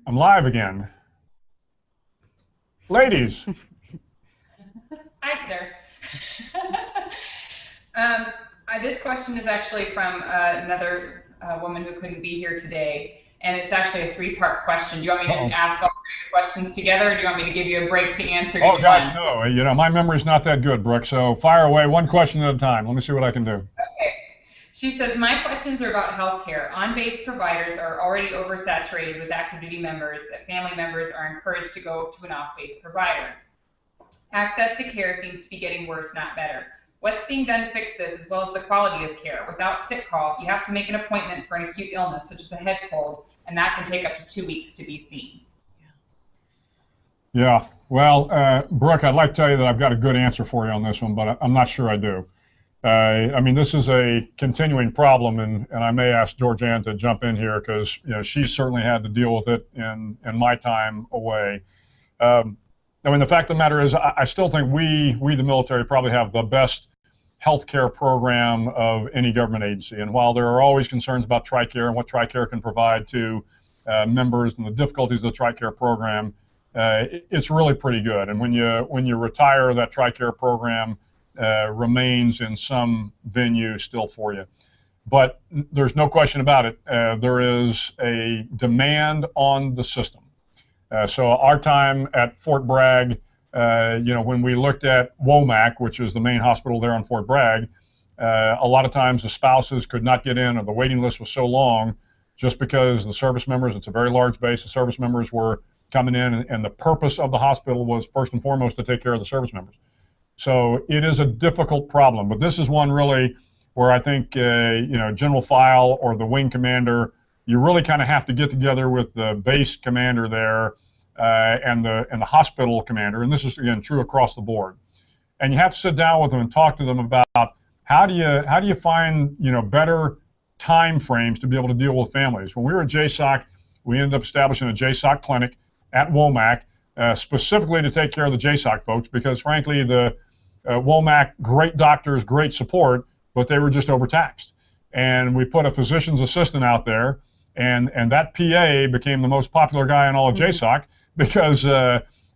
I'm live again. Ladies. Hi, sir. This question is actually from another woman who couldn't be here today, and it's actually a three-part question. Do you want me to just ask all three questions together, or do you want me to give you a break to answer each one? Oh, gosh, no. You know, my memory's not that good, Brooke, so fire away one question at a time. Let me see what I can do. Okay. She says, my questions are about healthcare. On-base providers are already oversaturated with active duty members that family members are encouraged to go to an off-base provider. Access to care seems to be getting worse, not better. What's being done to fix this, as well as the quality of care? Without sick call, you have to make an appointment for an acute illness, such as a head cold, and that can take up to 2 weeks to be seen. Yeah, well, Brooke, I'd like to tell you that I've got a good answer for you on this one, but I'm not sure I do. I mean, this is a continuing problem, and I may ask Georgianne to jump in here because she's certainly had to deal with it in my time away. I mean, the fact of the matter is, I still think we the military probably have the best healthcare program of any government agency. And while there are always concerns about TRICARE and what TRICARE can provide to members and the difficulties of the TRICARE program, it's really pretty good. And when you retire, that TRICARE program remains in some venue still for you. But there's no question about it. There is a demand on the system. So our time at Fort Bragg, when we looked at WOMAC, which is the main hospital there on Fort Bragg, a lot of times the spouses could not get in, or the waiting list was so long just because the service members, it's a very large base, the service members were coming in, and the purpose of the hospital was first and foremost to take care of the service members. So it is a difficult problem, but this is one really where I think General File or the wing commander, you really kind of have to get together with the base commander there and the hospital commander, and this is again true across the board. And you have to sit down with them and talk to them about how do you find better time frames to be able to deal with families. When we were at JSOC, we ended up establishing a JSOC clinic at WOMAC. Specifically to take care of the JSOC folks, because frankly the WOMAC, great doctors, great support, but they were just overtaxed. And we put a physician's assistant out there, and that PA became the most popular guy in all of JSOC because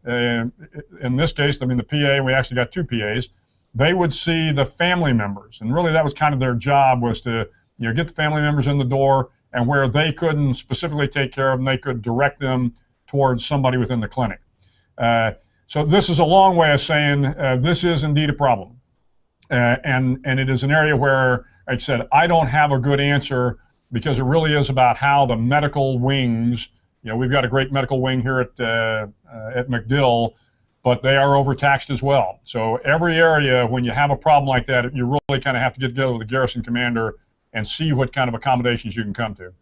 in this case, I mean the PA, we actually got two PAs, they would see the family members, and really that was kind of their job, was to get the family members in the door, and where they couldn't specifically take care of them, they could direct them towards somebody within the clinic. So this is a long way of saying this is indeed a problem. And it is an area where, like I said, I don't have a good answer, because it really is about how the medical wings, we've got a great medical wing here at MacDill, but they are overtaxed as well. So every area, when you have a problem like that, you really kind of have to get together with the garrison commander and see what kind of accommodations you can come to.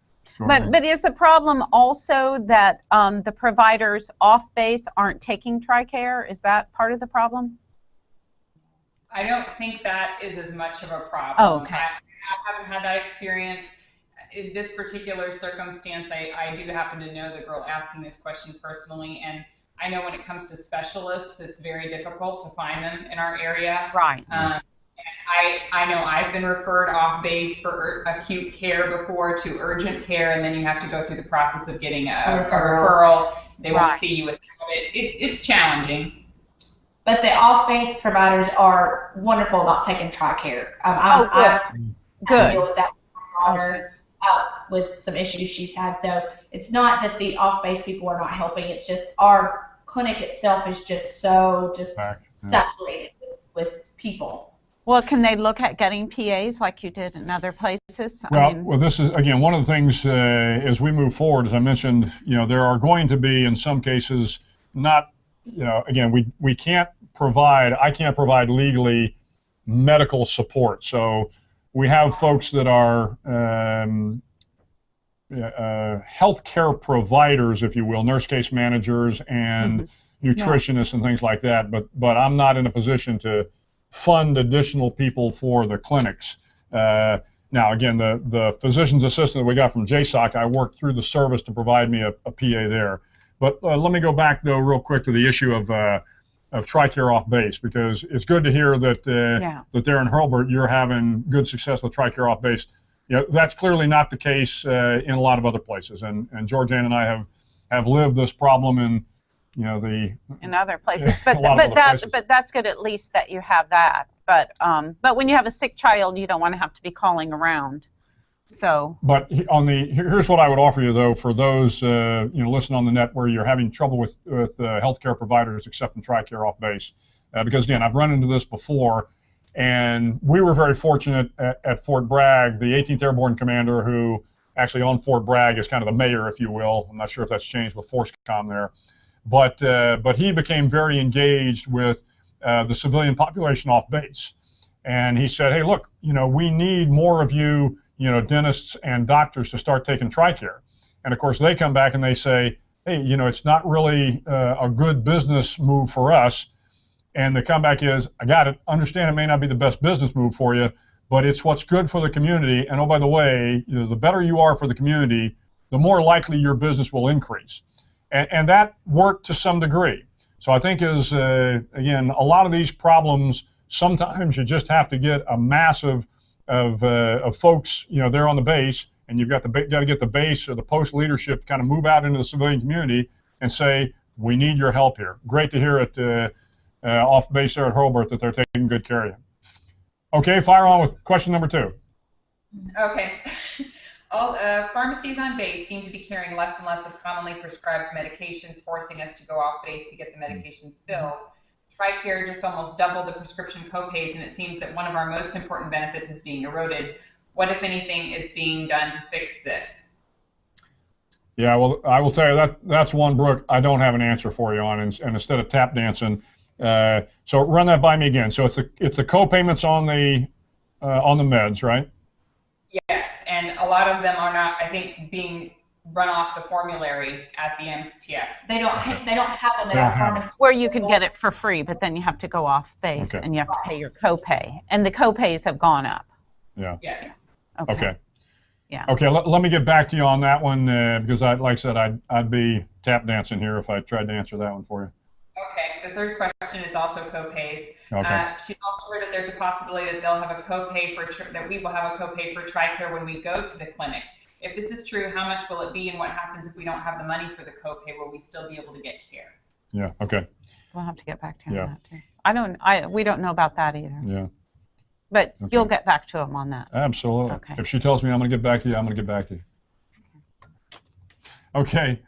But is the problem also that the providers off base aren't taking TRICARE? Is that part of the problem? I don't think that is as much of a problem. Oh, okay. I haven't had that experience. In this particular circumstance, I do happen to know the girl asking this question personally, and I know when it comes to specialists, it's very difficult to find them in our area. Right. I know I've been referred off base for acute care before to urgent care, and then you have to go through the process of getting a referral. They won't see you with it. It's challenging. But the off-base providers are wonderful about taking TRICARE. Good. I deal with that with some issues she's had. So it's not that the off-base people are not helping. It's just our clinic itself is just so saturated with people. Well, can they look at getting PAs like you did in other places? Well, this is, again, one of the things as we move forward, as I mentioned, there are going to be, in some cases, not, again, I can't provide legally medical support. So we have folks that are healthcare providers, if you will, nurse case managers and nutritionists and things like that, but I'm not in a position to fund additional people for the clinics. Now, again, the physician's assistant that we got from JSOC, I worked through the service to provide me a PA there. But let me go back, though, real quick to the issue of TRICARE off base, because it's good to hear that that there in Hurlburt you're having good success with TRICARE off base. That's clearly not the case in a lot of other places, and Georgianne and I have Mm-hmm. lived this problem in, in other places. But places. But that's good at least that you have that. But when you have a sick child, you don't want to have to be calling around. So. But here's what I would offer you though, for those listening on the net where you're having trouble with healthcare providers accepting TRICARE off base, because again, I've run into this before, and we were very fortunate at Fort Bragg. The 18th Airborne Commander, who actually on Fort Bragg is kind of the mayor, if you will. I'm not sure if that's changed with FORSCOM there, but he became very engaged with the civilian population off base, and he said, "Hey, look, we need more of you, dentists and doctors to start taking TRICARE." And of course, they come back and they say, "Hey, it's not really a good business move for us." And the comeback is, "I got it. Understand it may not be the best business move for you, but it's what's good for the community. And oh, by the way, the better you are for the community, the more likely your business will increase." And that worked to some degree. So I think again, a lot of these problems, sometimes you just have to get a mass of folks, there on the base, and you've got to get the base or the post leadership to kind of move out into the civilian community and say, "We need your help here." Great to hear it off base there at Hurlburt that they're taking good care of you. Okay, fire on with question number 2. Okay. All pharmacies on base seem to be carrying less and less of commonly prescribed medications, forcing us to go off base to get the medications filled. TRICARE just almost doubled the prescription copays, and it seems that one of our most important benefits is being eroded. What, if anything, is being done to fix this? Yeah, well, I will tell you that's one, Brooke, I don't have an answer for you on. And instead of tap dancing, so run that by me again. So it's the co-payments on the meds, right? Yes, and a lot of them are not, I think, being run off the formulary at the MTF. They don't have them at our pharmacy. Where you can get it for free, but then you have to go off base and you have to pay your copay. And the copays have gone up. Yeah. Yes. Okay. Yeah. Okay, let me get back to you on that one because like I said, I'd be tap dancing here if I tried to answer that one for you. Okay, the third question is also copays. Okay. She's also heard that there's a possibility that they'll have a copay that we will have a copay for TRICARE when we go to the clinic. If this is true, how much will it be, and what happens if we don't have the money for the copay? Will we still be able to get care? Yeah. Okay. We'll have to get back to you on that too. We don't know about that either. Yeah. But you'll get back to him on that. Absolutely. Okay. If she tells me I'm going to get back to you, I'm going to get back to you. Okay.